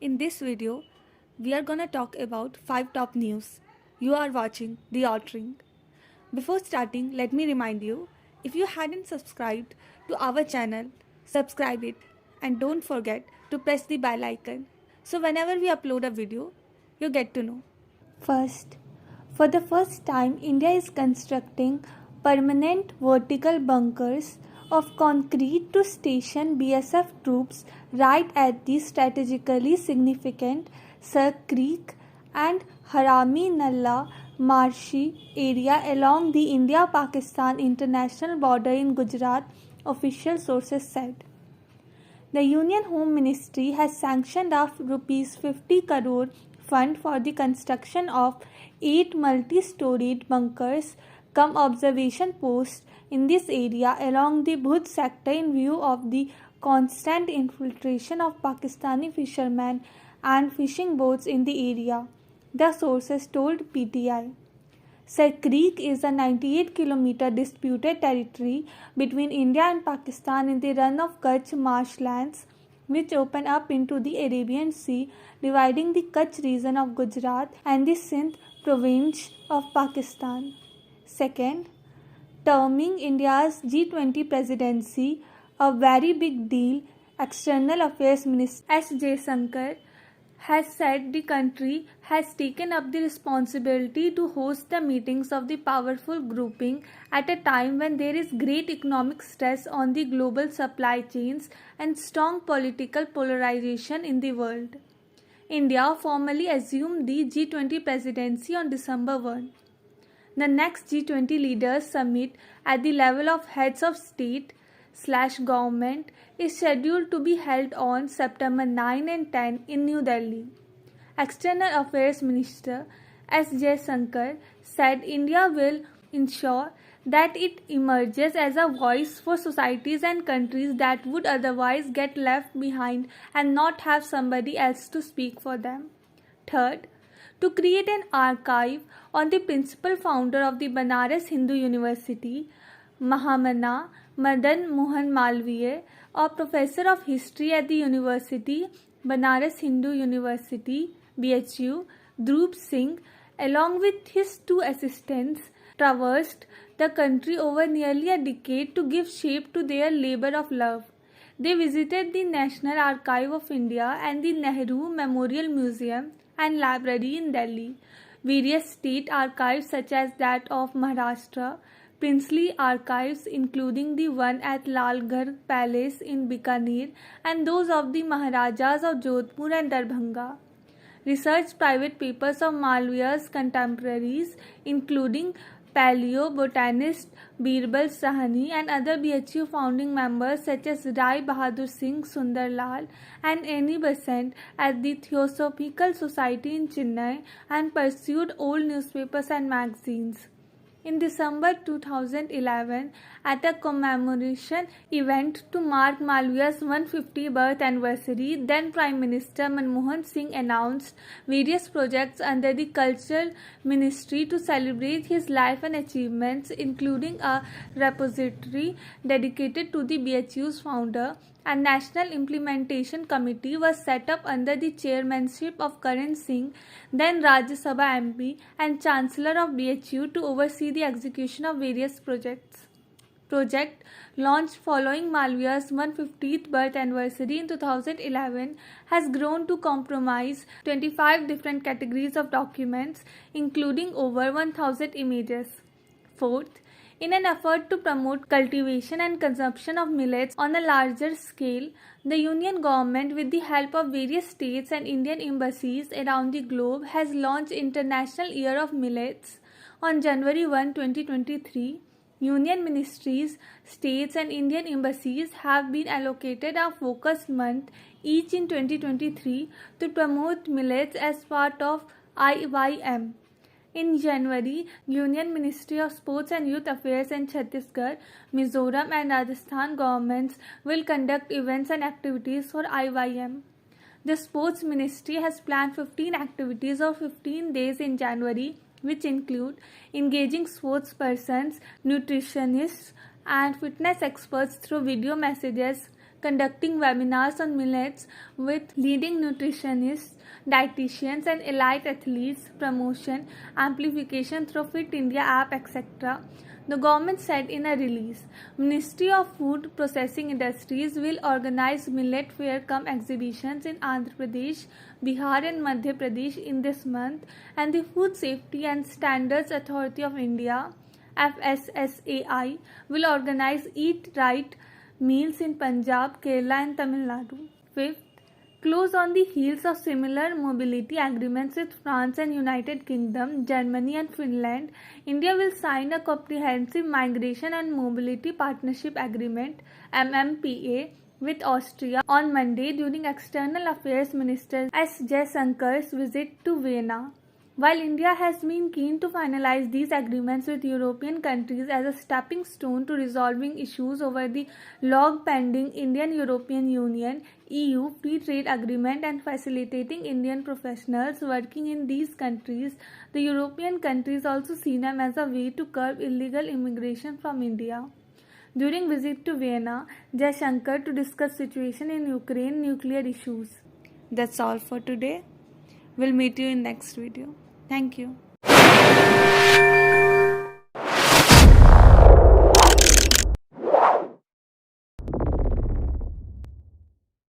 In this video, we are gonna talk about 5 top news. You are watching The Altering. Before starting, let me remind you, if you hadn't subscribed to our channel, subscribe it and don't forget to press the bell icon. So whenever we upload a video, you get to know. First, for the first time, India is constructing permanent vertical bunkers of concrete to station BSF troops right at the strategically significant Sar Creek and Harami Nalla marshy area along the India-Pakistan international border in Gujarat, official sources said. The Union Home Ministry has sanctioned a Rs 50 crore fund for the construction of 8 multi-storied bunkers cum observation posts in this area along the Bhuj sector in view of the constant infiltration of Pakistani fishermen and fishing boats in the area, the sources told PTI. Sar Creek is a 98-kilometer disputed territory between India and Pakistan in the Run of Kutch marshlands, which open up into the Arabian Sea, dividing the Kutch region of Gujarat and the Sindh province of Pakistan. Second, terming India's G20 presidency a very big deal, External Affairs Minister S. Jaishankar has said the country has taken up the responsibility to host the meetings of the powerful grouping at a time when there is great economic stress on the global supply chains and strong political polarization in the world. India formally assumed the G20 presidency on December 1. The next G20 leaders summit at the level of heads of state/government is scheduled to be held on September 9 and 10 in New Delhi. External Affairs Minister S. Jaishankar said India will ensure that it emerges as a voice for societies and countries that would otherwise get left behind and not have somebody else to speak for them. Third, to create an archive on the principal founder of the Banaras Hindu University, Mahamana Madan Mohan Malviya, a professor of history at the university, Banaras Hindu University, BHU, Dhruv Singh, along with his 2 assistants, traversed the country over nearly a decade to give shape to their labor of love. They visited the National Archive of India and the Nehru Memorial Museum and Library in Delhi, various state archives such as that of Maharashtra, princely archives including the one at Lalgarh Palace in Bikaner and those of the Maharajas of Jodhpur and Darbhanga. Researched private papers of Malviya's contemporaries including paleobotanist Birbal Sahni and other BHU founding members such as Rai Bahadur Singh Sundarlal and Annie Besant at the Theosophical Society in Chennai and pursued old newspapers and magazines. In December 2011, at a commemoration event to mark Malviya's 150th birth anniversary, then Prime Minister Manmohan Singh announced various projects under the Cultural Ministry to celebrate his life and achievements, including a repository dedicated to the BHU's founder. A National Implementation Committee was set up under the chairmanship of Karan Singh, then Rajya Sabha MP and Chancellor of BHU, to oversee the execution of various projects. Project, launched following Malviya's 150th birth anniversary in 2011, has grown to comprise 25 different categories of documents, including over 1,000 images. Fourth, in an effort to promote cultivation and consumption of millets on a larger scale, the Union government, with the help of various states and Indian embassies around the globe, has launched International Year of Millets. On January 1, 2023, Union ministries, states and Indian embassies have been allocated a focused month each in 2023 to promote millets as part of IYM. In January, Union Ministry of Sports and Youth Affairs and Chhattisgarh, Mizoram and Rajasthan governments will conduct events and activities for IYM. The Sports Ministry has planned 15 activities of 15 days in January, which include engaging sportspersons, nutritionists, and fitness experts through video messages, conducting webinars on millets with leading nutritionists, dietitians, and elite athletes, promotion, amplification through Fit India app, etc. The government said in a release, Ministry of Food Processing Industries will organize millet fair cum exhibitions in Andhra Pradesh, Bihar and Madhya Pradesh in this month, and the Food Safety and Standards Authority of India FSSAI will organize Eat Right meals in Punjab, Kerala and Tamil Nadu. Fifth, close on the heels of similar mobility agreements with France and United Kingdom, Germany and Finland, India will sign a comprehensive migration and mobility partnership agreement (MMPA) with Austria on Monday during External Affairs Minister S. Jaisankar's visit to Vienna. While India has been keen to finalize these agreements with European countries as a stepping stone to resolving issues over the long-pending Indian-European Union (EU) free trade agreement and facilitating Indian professionals working in these countries, the European countries also see them as a way to curb illegal immigration from India. During visit to Vienna, Jaishankar to discuss situation in Ukraine, nuclear issues. That's all for today. We'll meet you in next video. Thank you.